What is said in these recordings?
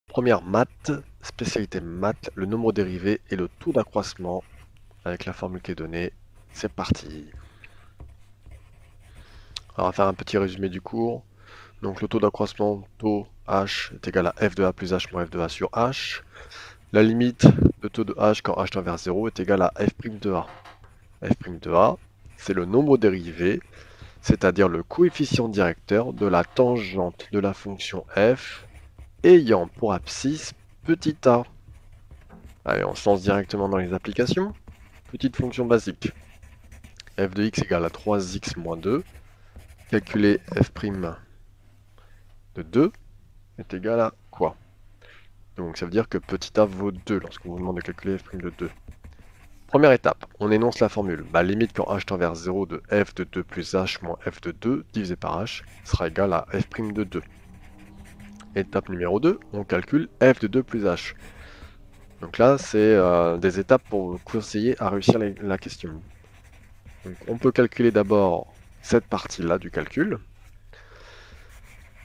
Première maths, spécialité maths, le nombre dérivé et le taux d'accroissement avec la formule qui est donnée. C'est parti. Alors, on va faire un petit résumé du cours. Donc le taux d'accroissement, taux h est égal à f de a plus h moins f de a sur h. La limite de taux de h quand h tend vers 0 est égal à f' de a. F' de a, c'est le nombre dérivé, c'est-à-dire le coefficient directeur de la tangente de la fonction f ayant pour abscisse petit a. Allez, on se lance directement dans les applications. Petite fonction basique. F de x égale à 3x moins 2. Calculer f' de 2 est égal à quoi? Donc ça veut dire que petit a vaut 2 lorsqu'on vous demande de calculer f' de 2. Première étape, on énonce la formule. Limite quand h tend vers 0 de f de 2 plus h moins f de 2 divisé par h sera égal à f' de 2. Étape numéro 2, on calcule f de 2 plus h. Donc là, c'est des étapes pour vous conseiller à réussir la question. Donc, on peut calculer d'abord cette partie-là du calcul.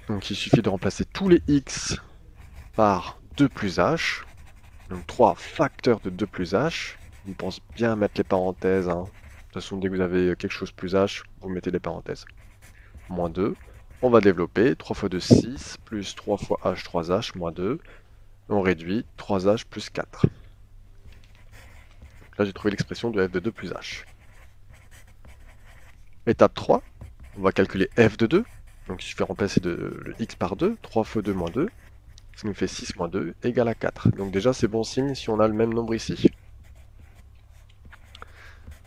Donc il suffit de remplacer tous les x par 2 plus h. Donc 3 facteurs de 2 plus h. On pense bien mettre les parenthèses. De toute façon, dès que vous avez quelque chose plus h, vous mettez des parenthèses. Moins 2. On va développer 3 fois 2, 6, plus 3 fois h, 3h, moins 2. On réduit 3h plus 4. Là, j'ai trouvé l'expression de f de 2 plus h. Étape 3, on va calculer f de 2. Donc il suffit de remplacer le x par 2. 3 fois 2 moins 2. Ça nous fait 6 moins 2 égale à 4. Donc déjà, c'est bon signe si on a le même nombre ici.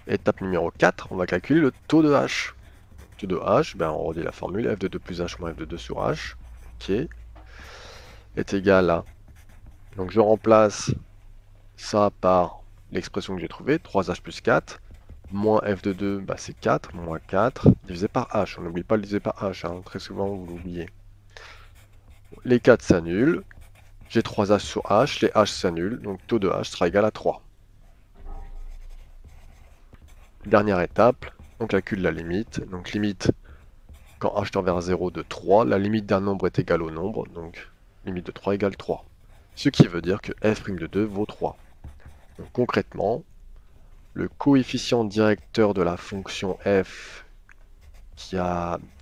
Étape numéro 4, on va calculer le taux de h. Le taux de h, on redit la formule, f de 2 plus h moins f de 2 sur h, qui est égal à... Donc je remplace ça par l'expression que j'ai trouvée, 3h plus 4, moins f de 2, c'est 4, moins 4, divisé par h. On n'oublie pas le diviser par h, très souvent vous l'oubliez. Les 4 s'annulent, j'ai 3h sur h, les h s'annulent, donc taux de h sera égal à 3. Dernière étape, on calcule la limite. Donc limite, quand h tend vers 0 de 3, la limite d'un nombre est égale au nombre, donc limite de 3 égale 3. Ce qui veut dire que f' de 2 vaut 3. Donc concrètement, le coefficient directeur de la fonction f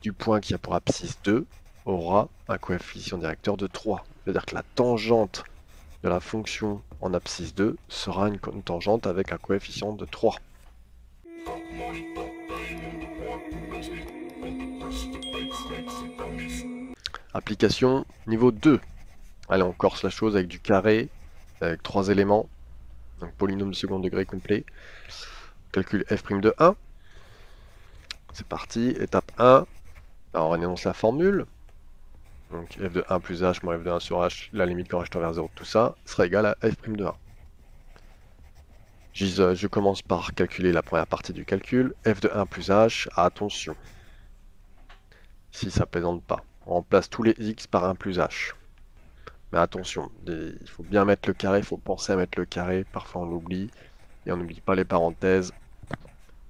du point qui a pour abscisse 2 aura un coefficient directeur de 3. C'est-à-dire que la tangente de la fonction en abscisse 2 sera une tangente avec un coefficient de 3. Application niveau 2. Allez, on corse la chose avec du carré, avec 3 éléments. Donc polynôme de second degré complet. Calcul f' de 1. C'est parti, étape 1. Alors, on énonce la formule. Donc f de 1 plus h moins f de 1 sur h, la limite quand h tend vers 0 de tout ça, sera égale à f' de 1. Je commence par calculer la première partie du calcul. F de 1 plus h, attention. Ici, ça ne plaisante pas. On remplace tous les x par 1 plus h. Mais attention, il faut bien mettre le carré, il faut penser à mettre le carré. Parfois, on l'oublie. Et on n'oublie pas les parenthèses.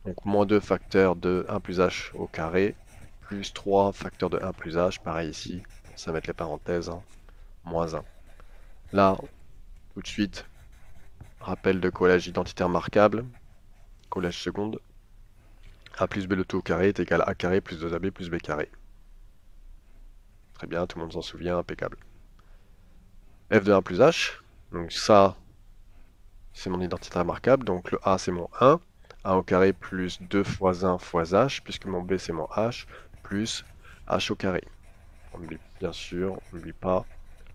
Donc, moins 2 facteurs de 1 plus h au carré, plus 3 facteurs de 1 plus h. Pareil ici, ça va mettre les parenthèses. Moins 1. Là, tout de suite, rappel de collège identitaire marquable, collège seconde. A plus b le tout au carré est égal à a carré plus 2ab plus b carré. Très bien, tout le monde s'en souvient, impeccable. F de 1 plus h, donc ça, c'est mon identitaire marquable, donc le a c'est mon 1, 1 au carré plus 2 fois 1 fois h, puisque mon b c'est mon h, plus h au carré. Bien sûr, on n'oublie pas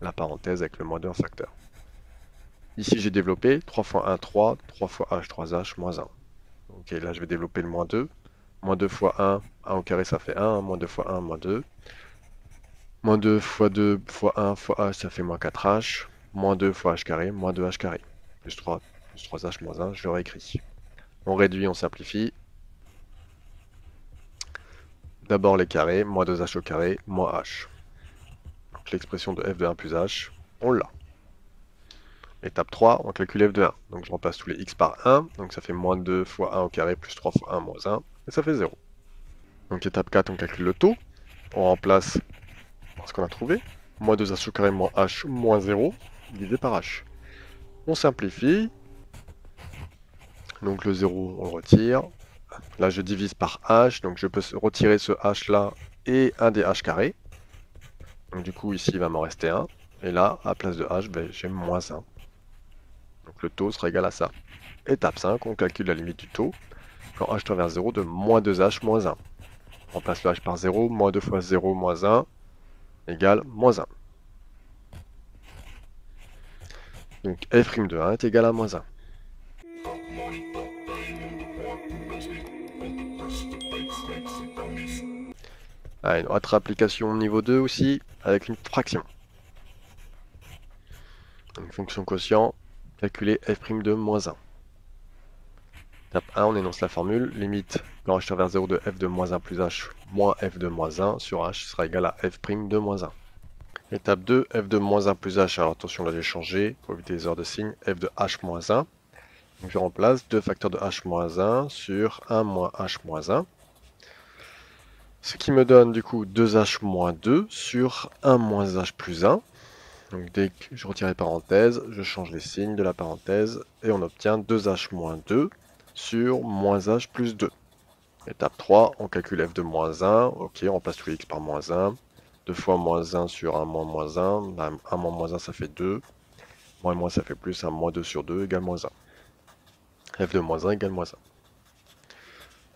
la parenthèse avec le moins 2 en facteur. Ici, j'ai développé 3 fois 1, 3, 3 fois h, 3h, moins 1. Ok, là, je vais développer le moins 2. Moins 2 fois 1, 1 au carré, ça fait 1. Moins 2 fois 1, moins 2. Moins 2 fois 2 fois 1 fois h, ça fait moins 4h. Moins 2 fois h carré, moins 2h carré. Plus 3, plus 3h, moins 1, je le réécris. On réduit, on simplifie. D'abord les carrés, moins 2h au carré, moins h. Donc l'expression de f de 1 plus h, on l'a. Étape 3, on calcule f de 1. Donc je remplace tous les x par 1, donc ça fait moins 2 fois 1 au carré plus 3 fois 1 moins 1, et ça fait 0. Donc étape 4, on calcule le taux. On remplace ce qu'on a trouvé. Moins 2h carré moins h moins 0 divisé par h. On simplifie. Donc le 0, on le retire. Là, je divise par h, donc je peux retirer ce h là et un des h carrés. Donc du coup, ici, il va m'en rester un. Et là, à place de h, ben, j'ai moins 1. Donc le taux sera égal à ça. Étape 5, on calcule la limite du taux. Quand h tend vers 0 de moins 2h moins 1. On remplace le h par 0, moins 2 fois 0 moins 1 égale moins 1. Donc f' de 1 est égal à moins 1. Allez, une autre application niveau 2 aussi, avec une fraction. Une fonction quotient, calculer f' de moins 1. Étape 1, on énonce la formule, limite quand h tend vers 0 de f de moins 1 plus h moins f de moins 1 sur h sera égal à f' de moins 1. Étape 2, f de moins 1 plus h, alors attention là j'ai changé, pour éviter les erreurs de signe, f de h moins 1. Donc je remplace 2 facteurs de h moins 1 sur 1 moins h moins 1. Ce qui me donne du coup 2h moins 2 sur 1 moins h plus 1. Donc dès que je retire les parenthèses, je change les signes de la parenthèse et on obtient 2h moins 2 sur moins h plus 2. Étape 3, on calcule f de moins 1. Ok, on remplace tous les x par moins 1. 2 fois moins 1 sur 1 moins moins 1. 1 moins moins 1 ça fait 2. Moins et moins ça fait plus. 1 moins 2 sur 2 égale moins 1. F de moins 1 égale moins 1.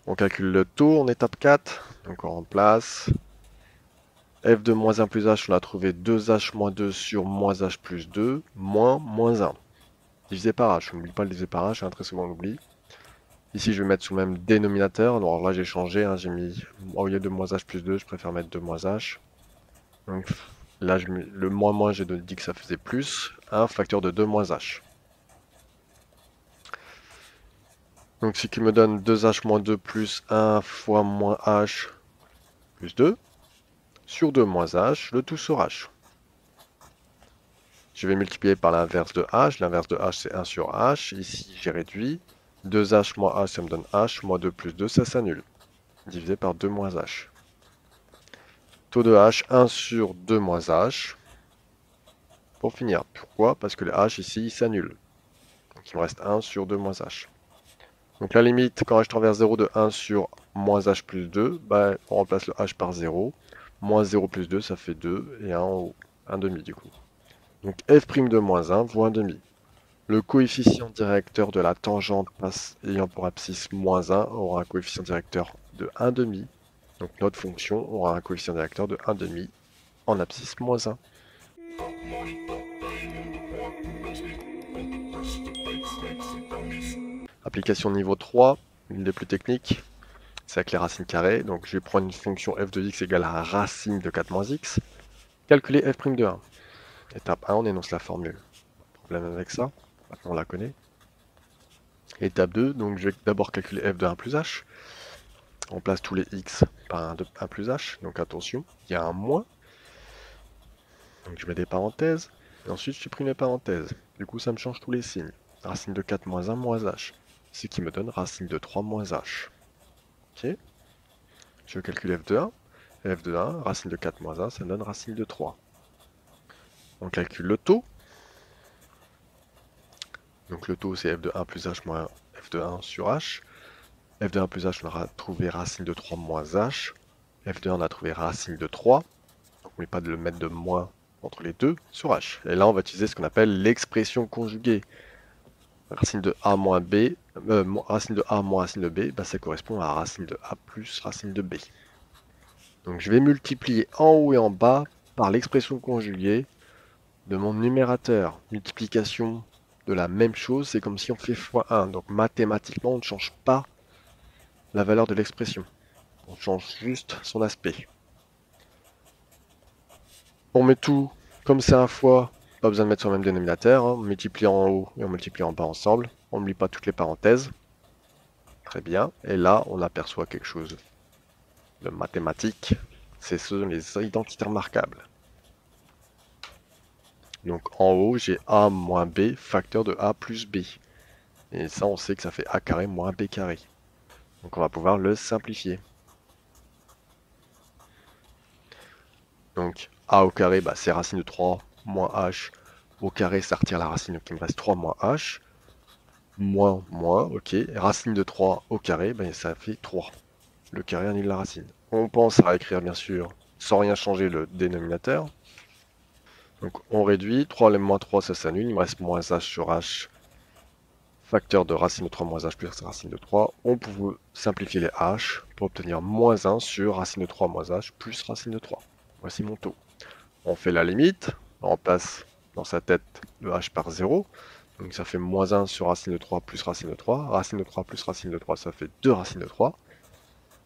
On calcule le taux en étape 4. Donc on remplace. F de moins 1 plus h, on a trouvé 2h moins 2 sur moins h plus 2, moins moins 1. Divisé par h, on n'oublie pas le diviser par h, très souvent on l'oublie. Ici je vais mettre sous le même dénominateur, alors là j'ai changé, j'ai mis, au lieu de moins h plus 2, je préfère mettre 2 moins h. Donc là le moins moins, j'ai dit que ça faisait plus, un facteur de 2 moins h. Donc ce qui me donne 2h moins 2 plus 1 fois moins h plus 2, sur 2 moins h, le tout sur h. Je vais multiplier par l'inverse de h. L'inverse de h, c'est 1 sur h. Ici, j'ai réduit. 2h moins h, ça me donne h. Moins 2 plus 2, ça s'annule. Divisé par 2 moins h. Taux de h, 1 sur 2 moins h. Pour finir. Pourquoi? Parce que le h ici, il s'annule. Donc il me reste 1 sur 2 moins h. Donc la limite, quand h tend vers 0 de 1 sur moins h plus 2, bah, on remplace le h par 0. Moins 0 plus 2, ça fait 2. Et 1 en haut. 1 demi du coup. Donc f' de moins 1 vaut 1 demi. Le coefficient directeur de la tangente ayant pour abscisse moins 1 aura un coefficient directeur de 1 demi. Donc notre fonction aura un coefficient directeur de 1 demi en abscisse moins 1. Application niveau 3, une des plus techniques, c'est avec les racines carrées. Donc je vais prendre une fonction f de x égale à racine de 4 moins x. Calculer f' de 1. Étape 1, on énonce la formule. Problème avec ça, maintenant on la connaît. Étape 2, donc je vais d'abord calculer f de 1 plus h. On remplace tous les x par 1 plus h. Donc attention, il y a un moins. Donc je mets des parenthèses. Et ensuite je supprime les parenthèses. Du coup ça me change tous les signes. Racine de 4 moins 1 moins h. Ce qui me donne racine de 3 moins h. Ok. Je calcule f de 1. F de 1, racine de 4 moins 1, ça me donne racine de 3. On calcule le taux. Donc le taux c'est f de 1 plus h moins f de 1 sur h. F de 1 plus h, on aura trouvé racine de 3 moins h. F de 1, on a trouvé racine de 3. Donc, on ne met pas de le mettre de moins entre les deux sur h. Et là, on va utiliser ce qu'on appelle l'expression conjuguée. Racine de a moins b, racine de a moins racine de b, bah, ça correspond à racine de a plus racine de b. Donc je vais multiplier en haut et en bas par l'expression conjuguée de mon numérateur. Multiplication de la même chose, c'est comme si on fait x1. Donc mathématiquement, on ne change pas la valeur de l'expression. On change juste son aspect. On met tout, comme c'est un fois, pas besoin de mettre sur le même dénominateur. On multiplie en haut et on multiplie en bas ensemble. On n'oublie pas toutes les parenthèses. Très bien. Et là, on aperçoit quelque chose de mathématique. Ce sont les identités remarquables. Donc en haut, j'ai a moins b facteur de a plus b. Et ça, on sait que ça fait a carré moins b carré. Donc on va pouvoir le simplifier. Donc a au carré, bah, c'est racine de 3 moins h. Au carré, ça retire la racine, donc il me reste 3 moins h. Moins, moins, ok. Racine de 3 au carré, bah, ça fait 3. Le carré annule la racine. On pense à écrire, bien sûr, sans rien changer le dénominateur. Donc on réduit, 3 moins 3, ça s'annule, il me reste moins h sur h. Facteur de racine de 3 moins h plus racine de 3. On peut simplifier les h pour obtenir moins 1 sur racine de 3 moins h plus racine de 3. Voici mon taux. On fait la limite, on remplace dans sa tête le h par 0. Donc ça fait moins 1 sur racine de 3 plus racine de 3. Racine de 3 plus racine de 3, ça fait 2 racines de 3.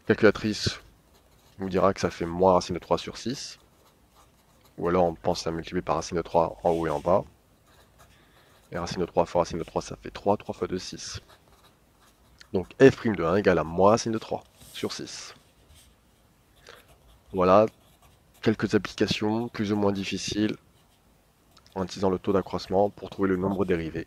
Calculatrice vous dira que ça fait moins racine de 3 sur 6. Ou alors on pense à multiplier par racine de 3 en haut et en bas. Et racine de 3 fois racine de 3, ça fait 3. 3 fois 2, 6. Donc f' de 1 égale à moins racine de 3 sur 6. Voilà, quelques applications plus ou moins difficiles en utilisant le taux d'accroissement pour trouver le nombre dérivé.